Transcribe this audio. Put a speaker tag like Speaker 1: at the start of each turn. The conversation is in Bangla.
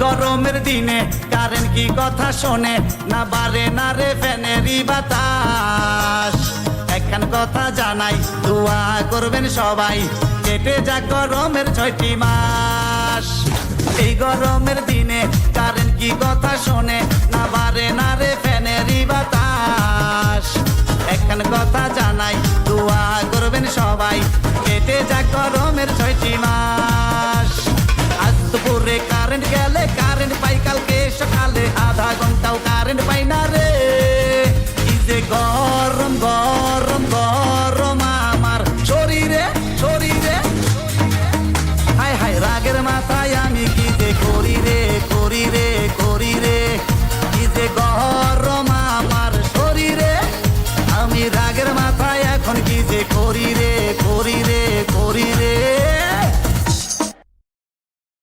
Speaker 1: গরমের দিনে কারেন্ট কি কথা শোনে না বারে না রে ফ্যানেরই বাতাস একখান কথা জানাই দোয়া করবেন সবাই কেটে যাক গরমের 6টি মাস এই গরমের দিনে কারেন্ট কি কথা শোনে না বারে না রে ফ্যানেরই বাতাস একখান কথা জানাই দোয়া করবেন সবাই কেটে যাক গরমের 6টি মাস